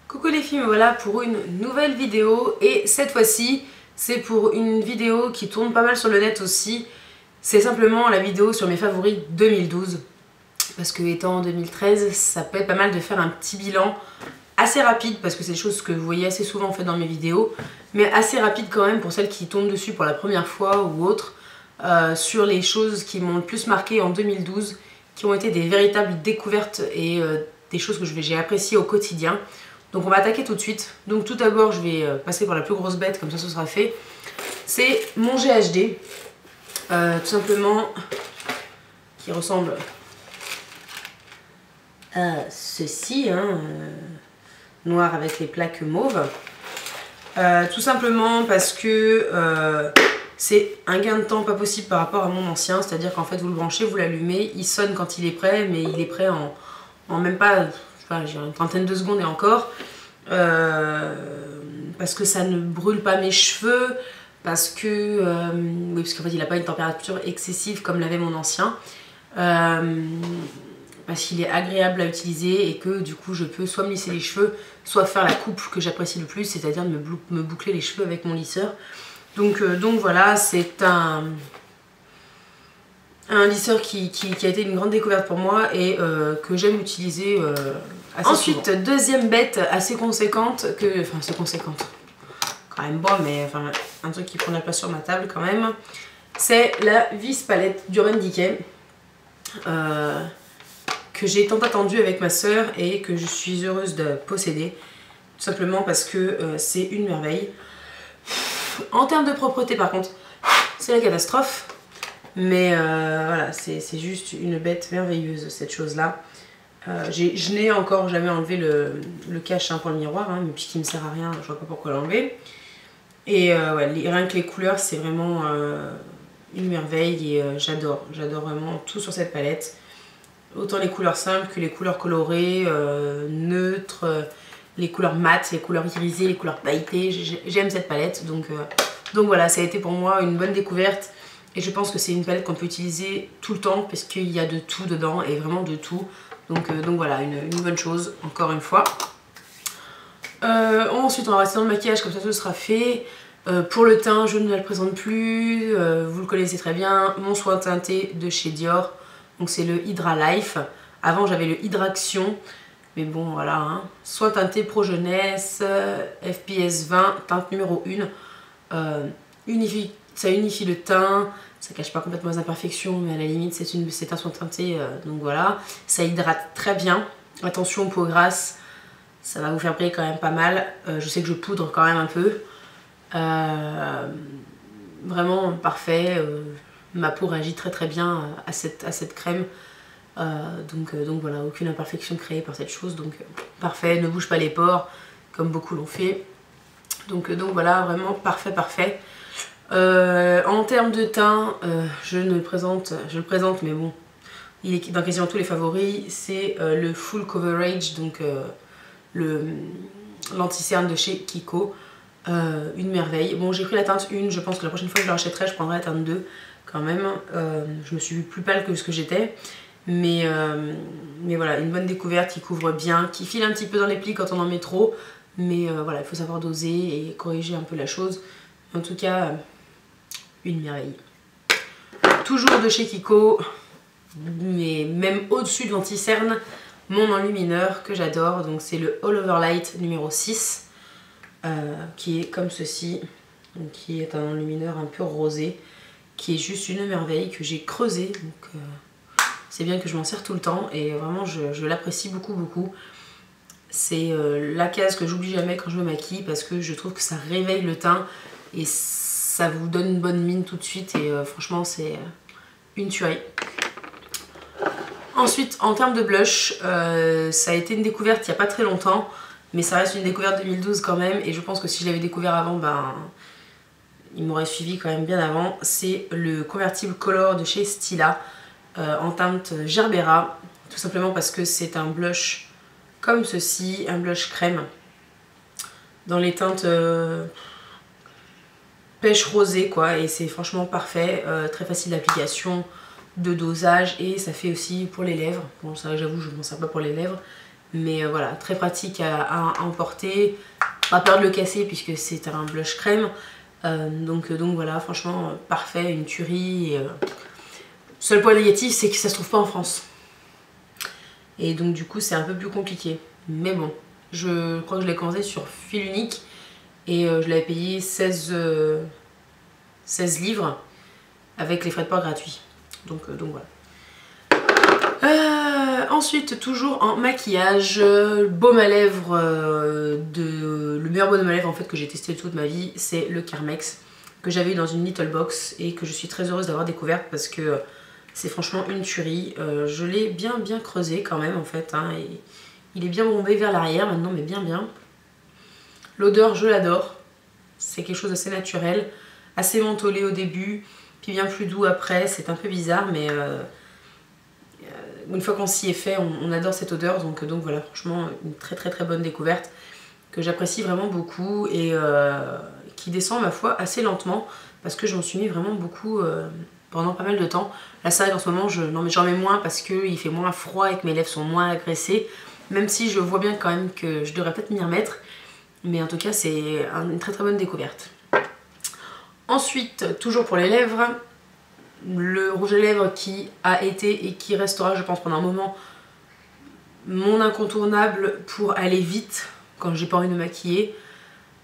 Coucou les filles, me voilà pour une nouvelle vidéo et cette fois-ci c'est pour une vidéo qui tourne pas mal sur le net aussi. C'est simplement la vidéo sur mes favoris 2012 parce que étant en 2013 ça peut être pas mal de faire un petit bilan assez rapide parce que c'est des choses que vous voyez assez souvent en fait dans mes vidéos, mais assez rapide quand même pour celles qui tombent dessus pour la première fois ou autre, sur les choses qui m'ont le plus marqué en 2012, qui ont été des véritables découvertes et des choses que j'ai appréciées au quotidien. Donc on va attaquer tout de suite. Donc tout d'abord je vais passer par la plus grosse bête, comme ça ce sera fait. C'est mon GHD, tout simplement, qui ressemble à ceci, hein, noir avec les plaques mauves. Tout simplement parce que c'est un gain de temps pas possible par rapport à mon ancien, c'est-à-dire qu'en fait vous le branchez, vous l'allumez, il sonne quand il est prêt, mais il est prêt en même pas, j'ai une trentaine de secondes et encore, parce que ça ne brûle pas mes cheveux, parce que oui, parce qu'en fait il n'a pas une température excessive comme l'avait mon ancien, parce qu'il est agréable à utiliser et que du coup je peux soit me lisser les cheveux, soit faire la coupe que j'apprécie le plus, c'est-à-dire de me boucler les cheveux avec mon lisseur. Donc voilà, c'est un lisseur qui a été une grande découverte pour moi et que j'aime utiliser assez Ensuite, souvent. Deuxième bête assez conséquente, enfin assez conséquente, quand même bon, mais enfin un truc qui prend la place sur ma table quand même, c'est la vis palette d'Urban Decay, que j'ai tant attendu avec ma soeur et que je suis heureuse de posséder, tout simplement parce que c'est une merveille. En termes de propreté par contre, c'est la catastrophe. Mais voilà, c'est juste une bête merveilleuse cette chose là. Je n'ai encore jamais enlevé le cache pour le miroir, hein, mais puisqu'il ne me sert à rien, je vois pas pourquoi l'enlever. Et ouais, rien que les couleurs, c'est vraiment une merveille et j'adore vraiment tout sur cette palette. Autant les couleurs simples que les couleurs colorées, neutres, les couleurs mates, les couleurs irisées, les couleurs pailletées. J'aime cette palette, donc voilà, ça a été pour moi une bonne découverte. Et je pense que c'est une palette qu'on peut utiliser tout le temps parce qu'il y a de tout dedans et vraiment de tout. Donc voilà, une bonne chose, encore une fois. Ensuite, on va rester dans le maquillage, comme ça ce sera fait. Pour le teint, je ne la présente plus. Vous le connaissez très bien, mon soin teinté de chez Dior. Donc c'est le Hydra Life. Avant, j'avais le Hydraction. Mais bon, voilà. Hein. Soin teinté Pro Jeunesse, FPS 20, teinte numéro 1. Ça unifie le teint. Ça cache pas complètement les imperfections, mais à la limite c'est un soin teinté, donc voilà. Ça hydrate très bien. Attention peau grasse, ça va vous faire briller quand même pas mal. Je sais que je poudre quand même un peu. Vraiment parfait. Ma peau réagit très bien à cette crème. Donc voilà, aucune imperfection créée par cette chose. Donc parfait, ne bouge pas les pores comme beaucoup l'ont fait. Donc voilà, vraiment parfait. En termes de teint, je le présente mais bon, il est dans quasiment tous les favoris. C'est le Full Coverage, donc l'anti-cerne de chez Kiko, une merveille. Bon, j'ai pris la teinte 1, je pense que la prochaine fois que je le rachèterai, je prendrai la teinte 2 quand même. Je me suis vue plus pâle que ce que j'étais, mais voilà, une bonne découverte qui couvre bien, qui file un petit peu dans les plis quand on en met trop, mais voilà, il faut savoir doser et corriger un peu la chose. En tout cas, une merveille. Toujours de chez Kiko, mais même au-dessus de l'anti-cerne, mon enlumineur que j'adore. Donc c'est le All Over Light numéro 6, qui est comme ceci, donc qui est un enlumineur un peu rosé, qui est juste une merveille, que j'ai creusé. Donc c'est bien que je m'en sers tout le temps et vraiment je l'apprécie beaucoup. C'est la case que j'oublie jamais quand je me maquille parce que je trouve que ça réveille le teint et ça vous donne une bonne mine tout de suite et franchement c'est une tuerie. Ensuite, en termes de blush, ça a été une découverte il n'y a pas très longtemps, mais ça reste une découverte 2012 quand même, et je pense que si je l'avais découvert avant, ben il m'aurait suivi quand même bien avant. C'est le Convertible Color de chez Stila, en teinte Gerbera, tout simplement parce que c'est un blush comme ceci, un blush crème, dans les teintes pêche rosée quoi, et c'est franchement parfait, très facile d'application, de dosage, et ça fait aussi pour les lèvres. Bon, ça j'avoue je ne m'en sers pas pour les lèvres, Mais voilà, très pratique à emporter. Pas peur de le casser puisque c'est un blush crème. Donc voilà, franchement, parfait, une tuerie. Seul point négatif, c'est que ça se trouve pas en France. Et donc du coup, c'est un peu plus compliqué. Mais bon, je crois que je l'ai commandé sur fil unique. Et je l'avais payé 16 livres avec les frais de port gratuits. Donc voilà. Ensuite, toujours en maquillage, baume à lèvres, le meilleur baume à lèvres en fait que j'ai testé toute ma vie, c'est le Carmex que j'avais eu dans une little box et que je suis très heureuse d'avoir découverte parce que c'est franchement une tuerie. Je l'ai bien creusé quand même en fait, hein, et il est bien bombé vers l'arrière maintenant, mais bien. L'odeur, je l'adore, c'est quelque chose d'assez naturel, assez mentholé au début, puis bien plus doux après, c'est un peu bizarre, mais une fois qu'on s'y est fait, on adore cette odeur, donc voilà, franchement une très bonne découverte que j'apprécie vraiment beaucoup et qui descend ma foi assez lentement parce que j'en suis mis vraiment beaucoup pendant pas mal de temps. Là c'est vrai qu'en ce moment j'en mets moins parce qu'il fait moins froid et que mes lèvres sont moins agressées, même si je vois bien quand même que je devrais peut-être m'y remettre, mais en tout cas c'est une très bonne découverte. Ensuite, toujours pour les lèvres, le rouge à lèvres qui a été et qui restera je pense pendant un moment mon incontournable pour aller vite quand j'ai pas envie de me maquiller,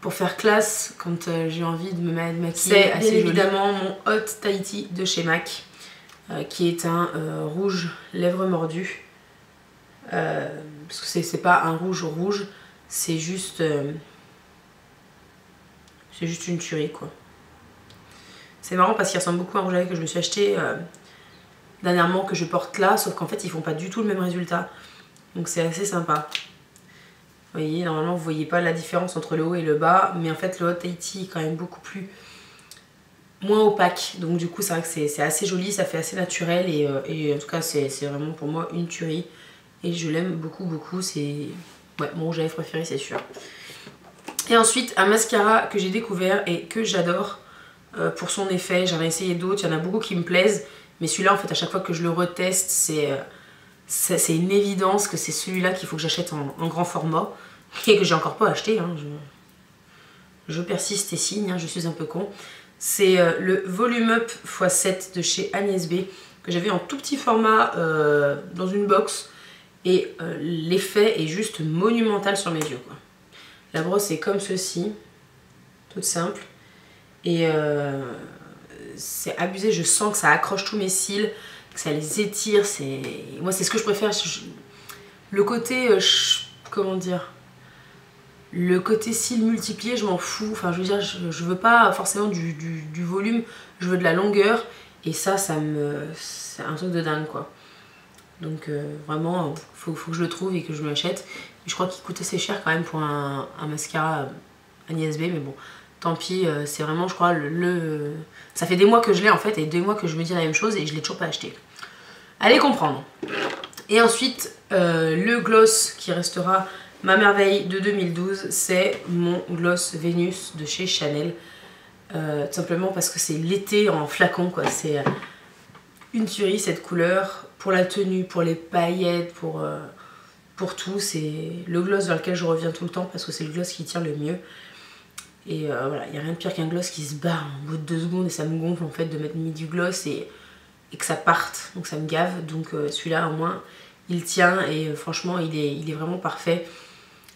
pour faire classe quand j'ai envie de me maquiller. C'est bien évidemment mon Hot Tahiti de chez MAC qui est un rouge lèvres mordues, parce que c'est pas un rouge, c'est juste une tuerie quoi. C'est marrant parce qu'il ressemble beaucoup à un rouge à lèvres que je me suis acheté dernièrement, que je porte là, sauf qu'en fait ils font pas du tout le même résultat. Donc c'est assez sympa. Vous voyez, normalement vous voyez pas la différence entre le haut et le bas, mais en fait le Hot Tahiti est quand même beaucoup moins opaque. Donc du coup c'est vrai que c'est assez joli, ça fait assez naturel et en tout cas c'est vraiment pour moi une tuerie. Et je l'aime beaucoup, c'est mon rouge à lèvres préféré c'est sûr. Et ensuite un mascara que j'ai découvert et que j'adore. Pour son effet, j'en ai essayé d'autres, il y en a beaucoup qui me plaisent, mais celui-là en fait à chaque fois que je le reteste, c'est une évidence que c'est celui-là qu'il faut que j'achète en grand format et que j'ai encore pas acheté, hein. Je persiste et signe, hein, je suis un peu con. C'est le Volume Up x7 de chez Agnès B que j'avais en tout petit format dans une box et l'effet est juste monumental sur mes yeux quoi. La brosse est comme ceci, toute simple. Et c'est abusé, je sens que ça accroche tous mes cils, que ça les étire, moi c'est ce que je préfère. Le côté, comment dire, le côté cils multiplié je m'en fous, enfin je veux dire je veux pas forcément du volume, je veux de la longueur et ça c'est un truc de dingue quoi. Donc vraiment faut que je le trouve et que je me l'achète. Je crois qu'il coûte assez cher quand même pour un mascara Agnès B, mais bon. Tant pis, c'est vraiment je crois ça fait des mois que je l'ai en fait et 2 mois que je me dis la même chose et je l'ai toujours pas acheté. Allez comprendre. Et ensuite le gloss qui restera ma merveille de 2012, c'est mon gloss Vénus de chez Chanel. Tout simplement parce que c'est l'été en flacon quoi, c'est une tuerie cette couleur, pour la tenue, pour les paillettes, pour tout, c'est le gloss dans lequel je reviens tout le temps parce que c'est le gloss qui tient le mieux. Et voilà, il n'y a rien de pire qu'un gloss qui se barre en bout de 2 secondes et ça me gonfle en fait de mettre mis du gloss et que ça parte, donc ça me gave. Donc celui-là au moins il tient et franchement il est vraiment parfait.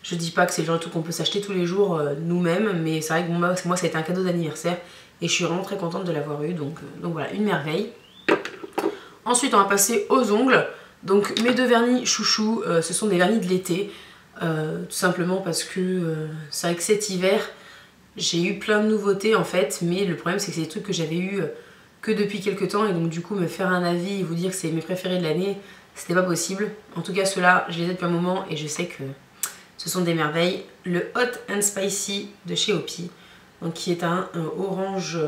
Je dis pas que c'est le genre de truc qu'on peut s'acheter tous les jours nous-mêmes, mais c'est vrai que moi ça a été un cadeau d'anniversaire et je suis vraiment très contente de l'avoir eu, donc voilà, une merveille. Ensuite on va passer aux ongles. Donc mes 2 vernis chouchou, ce sont des vernis de l'été, tout simplement parce que c'est vrai que cet hiver j'ai eu plein de nouveautés en fait, mais le problème c'est que c'est des trucs que j'avais eu que depuis quelques temps et donc du coup me faire un avis et vous dire que c'est mes préférés de l'année, c'était pas possible. En tout cas ceux-là, je les ai depuis un moment et je sais que ce sont des merveilles. Le Hot and Spicy de chez Opi, donc qui est un orange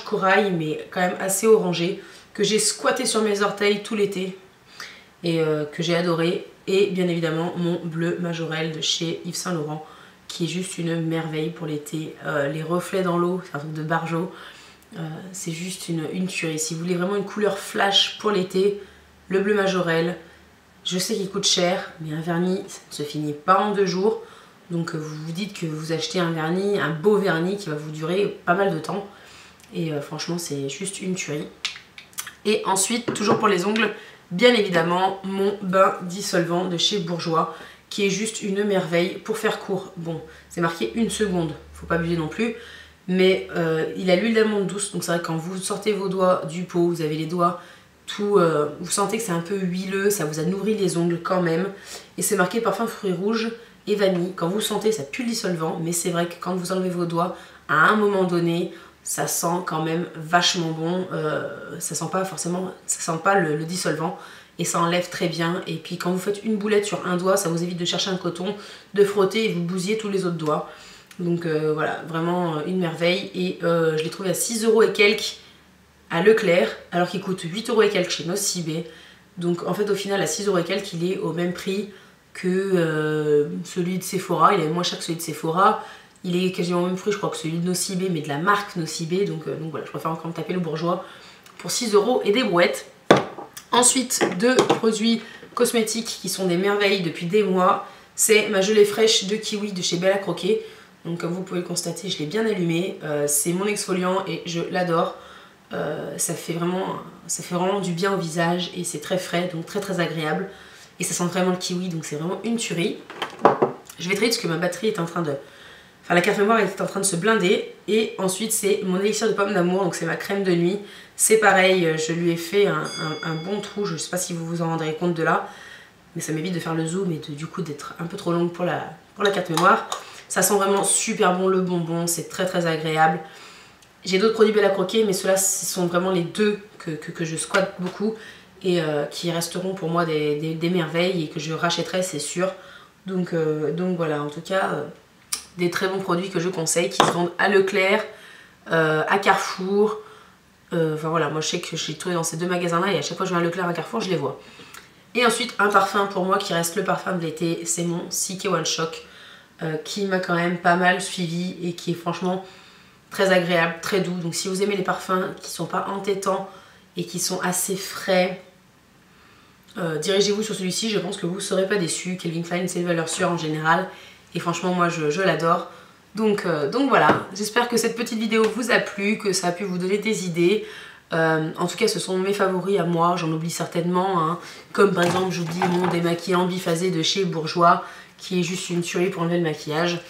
corail mais quand même assez orangé, que j'ai squatté sur mes orteils tout l'été et que j'ai adoré. Et bien évidemment mon bleu Majorelle de chez Yves Saint Laurent, qui est juste une merveille pour l'été. Les reflets dans l'eau, c'est un truc de barjo, c'est juste une tuerie. Si vous voulez vraiment une couleur flash pour l'été, le bleu Majorelle, Je sais qu'il coûte cher, mais un vernis, ça ne se finit pas en 2 jours. Donc vous vous dites que vous achetez un vernis, un beau vernis qui va vous durer pas mal de temps. Et franchement, c'est juste une tuerie. Et ensuite, toujours pour les ongles, bien évidemment, mon bain dissolvant de chez Bourjois, qui est juste une merveille. Pour faire court, bon, c'est marqué 1 seconde, faut pas abuser non plus. Mais il a l'huile d'amande douce, donc c'est vrai que quand vous sortez vos doigts du pot, vous avez les doigts tout, vous sentez que c'est un peu huileux, ça vous a nourri les ongles quand même. Et c'est marqué parfum fruits rouges et vanille. Quand vous sentez, ça pue le dissolvant, mais c'est vrai que quand vous enlevez vos doigts, à un moment donné, ça sent quand même vachement bon. Ça sent pas forcément, ça sent pas le dissolvant et ça enlève très bien. Et puis quand vous faites une boulette sur un doigt, ça vous évite de chercher un coton, de frotter et vous bousillez tous les autres doigts. Donc voilà, vraiment une merveille. Et je l'ai trouvé à 6 € et quelques à Leclerc, alors qu'il coûte 8 € et quelques chez Nocibé. Donc en fait au final à 6 € et quelques, il est au même prix que celui de Sephora. Il est moins cher que celui de Sephora. Il est quasiment au même prix je crois que celui de Nocibé, mais de la marque Nocibé. Donc voilà, je préfère encore me taper le Bourjois pour 6 € et des brouettes. Ensuite, 2 produits cosmétiques qui sont des merveilles depuis des mois. C'est ma gelée fraîche de kiwi de chez Bella Croquet. Donc comme vous pouvez le constater, je l'ai bien allumé. C'est mon exfoliant et je l'adore. Ça fait vraiment du bien au visage et c'est très frais, donc très agréable. Et ça sent vraiment le kiwi, donc c'est vraiment une tuerie. Je vais trier parce que ma batterie est en train de... Enfin, la carte mémoire est en train de se blinder. Et ensuite, c'est mon élixir de pomme d'amour, donc c'est ma crème de nuit. C'est pareil, je lui ai fait un bon trou, je ne sais pas si vous vous en rendrez compte de là. Mais ça m'évite de faire le zoom et du coup d'être un peu trop longue pour la carte mémoire. Ça sent vraiment super bon le bonbon, c'est très agréable. J'ai d'autres produits Bella Croquet, mais ceux-là, ce sont vraiment les 2 que je squatte beaucoup et qui resteront pour moi des merveilles et que je rachèterai, c'est sûr. Donc voilà, en tout cas, des très bons produits que je conseille, qui se vendent à Leclerc, à Carrefour. Enfin voilà, moi je sais que j'ai trouvé dans ces 2 magasins-là et à chaque fois que je vais à Leclerc, à Carrefour, je les vois. Et ensuite, un parfum pour moi qui reste le parfum de l'été, c'est mon CK One Shock, qui m'a quand même pas mal suivi et qui est franchement très agréable, très doux. Donc si vous aimez les parfums qui sont pas entêtants et qui sont assez frais, dirigez-vous sur celui-ci, je pense que vous ne serez pas déçus. Calvin Klein, c'est une valeur sûre en général et franchement moi je l'adore. Donc voilà, j'espère que cette petite vidéo vous a plu, que ça a pu vous donner des idées. En tout cas ce sont mes favoris à moi, j'en oublie certainement, hein. Comme par exemple j'oublie mon démaquillant biphasé de chez Bourjois qui est juste une tuerie pour enlever le maquillage.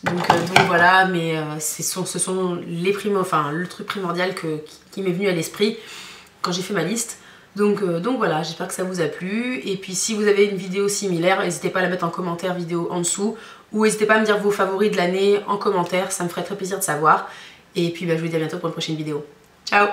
Donc voilà, mais ce sont les le truc primordial qui m'est venu à l'esprit quand j'ai fait ma liste. Donc voilà, j'espère que ça vous a plu. Et puis si vous avez une vidéo similaire, n'hésitez pas à la mettre en commentaire vidéo en dessous. Ou n'hésitez pas à me dire vos favoris de l'année en commentaire, ça me ferait très plaisir de savoir. Et puis je vous dis à bientôt pour une prochaine vidéo. Ciao!